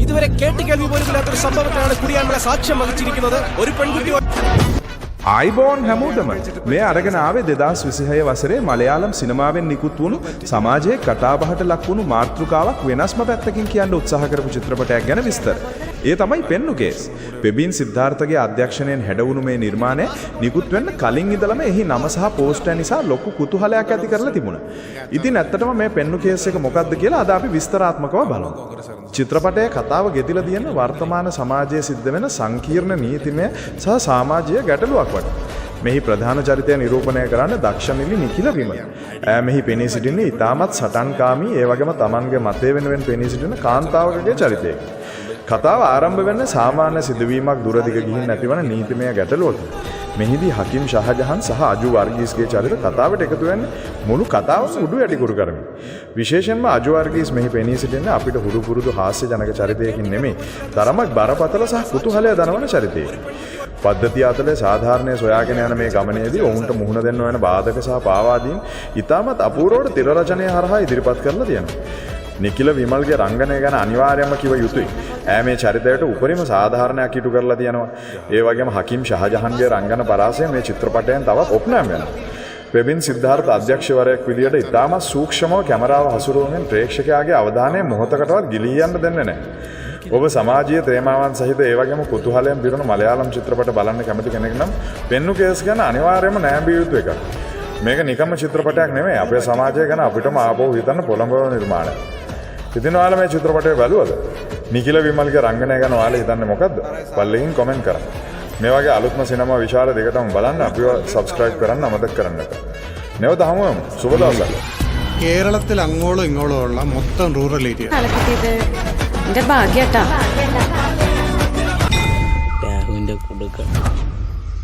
ഇതുവരെ കേട്ടുകേൾവി പോലുമില്ലാത്തൊരു സംഭവത്തിനാണ് കുടിയാൻമല സാക്ഷ്യം വഹിച്ചിരിക്കുന്നത്. ഒരു പെൺകുട്ടി ආයිබෝන් හැමෝටම මේ අරගෙන ආවේ 2026 වසරේ මලයාලම් සිනමාවෙන් නිකුත් වුණු සමාජයේ කතාබහට ලක්වුණු මාතෘකාවක් වෙනස්ම පැත්තකින් කියන්න උත්සාහ කරපු චිත්‍රපටයක් ගැන විස්තර. ඒ තමයි පෙන්නු කේස්. පෙබින් සිද්ධාර්ථගේ අධ්‍යක්ෂණයෙන් හැඩවුණු මේ නිර්මාණය නිකුත් වෙන්න කලින් ඉඳලම එහි නම සහ පෝස්ටර් නිසා ලොකු කුතුහලයක් ඇති කරලා තිබුණා. ඉතින් ඇත්තටම මේ පෙන්නු කේස් එක මොකක්ද කියලා අද අපි විස්තරාත්මකව බලමු. චිත්‍රපටයේ කතාව ගෙතිලා තියෙන වර්තමාන සමාජයේ සිද්ධ වෙන සංකීර්ණ නීතිමය සහ සමාජීය ගැටලුවක් වගේ. මෙහි ප්‍රධාන චරිතය නිරූපණය කරන්න දක්ෂ නිකිල විමල. මෙහි පෙනී සිටින්නේ ඉතාමත් සටන්කාමී ඒ වගේම Tamanගේ මතය වෙනුවෙන් පෙනී සිටින කාන්තාවකගේ චරිතයක. කතාව ආරම්භ වෙන්නේ සාමාන්‍ය සිදුවීමක් දුරදිග ගිහින් නැතිවන නීතිමය ගැටලුවකින්. මෙහිදී හකිම් ෂහජහන් සහ අජු වර්ගීස්ගේ චරිත කතාවට එකතු වෙන්නේ මුළු කතාවම උඩු යටිකුරු කරමින්. විශේෂයෙන්ම අජු වර්ගීස් මෙහි පෙනී සිටින්නේ අපිට හුරු පුරුදු හාස්‍යජනක චරිතයකින් නෙමෙයි, තරමක් බරපතල සහ කුතුහලය දනවන චරිතයකින්. පද්ධතිය අතලේ සාධාරණය සොයාගෙන යන මේ ගමනේදී ඔවුන්ට මුහුණ දෙන්න වෙන බාධක සහ පාවාදීන් ඉතාමත් අපූර්වවට තිර රචනය හරහා ඉදිරිපත් කරලා තියෙනවා. නිකිල විමල්ගේ රංගනය ගැන අනිවාර්යයෙන්ම කිව යුතුයි. ඈ මේ චරිතයට උපරිම සාධාරණයක් ඉටු කරලා තියෙනවා. ඒ වගේම හකිම් ෂහජහන්ගේ රංගන පරාසය මේ චිත්‍රපටයෙන් තවත් ඔප්නෑම් වෙනවා. පෙබින් සිද්ධාර්ථ අධ්‍යක්ෂවරයෙක් විදියට ඉතාමත් සූක්ෂමව කැමරාව හසුරුවමින් ප්‍රේක්ෂකයාගේ අවධානය මොහොතකටවත් ගිලී යන්න දෙන්නේ නැහැ. ඔබ සමාජීය තේමාවන් සහිත ඒ වගේම කුතුහලයෙන් පිරුණු මලයාලම් චිත්‍රපට බලන්න කැමති කෙනෙක් නම් පෙන්නු කේස් ගැන අනිවාර්යයෙන්ම නෑඹිය යුතු එකක්. මේක නිකම්ම චිත්‍රපටයක් නෙමෙයි, අපේ සමාජය ගැන අපිටම ආපහු හිතන්න පොළඹවන නිර්මාණයක්. ඉතින් ඔයාලා මේ චිත්‍රපටය බලුවද? නිකිල විමල්ගේ රංගනය ගැන ඔයාලා හිතන්නේ මොකද්ද? පල්ලෙකින් කමෙන්ට් කරන්න. මේ වගේ අලුත්ම සිනමා විශාල දෙකටම බලන්න අපිව සබ්ස්ක්‍රයිබ් කරන්න අමතක කරන්න එපා. නැවත හමුවෙමු. සුබ දවසක්. കേരളത്തിൽ അങ്ങോളം ഇങ്ങോളം ഉള്ള മൊത്തം റൂറൽ ഏരിയ എന്റെ ഭാഗ്യട്ടാ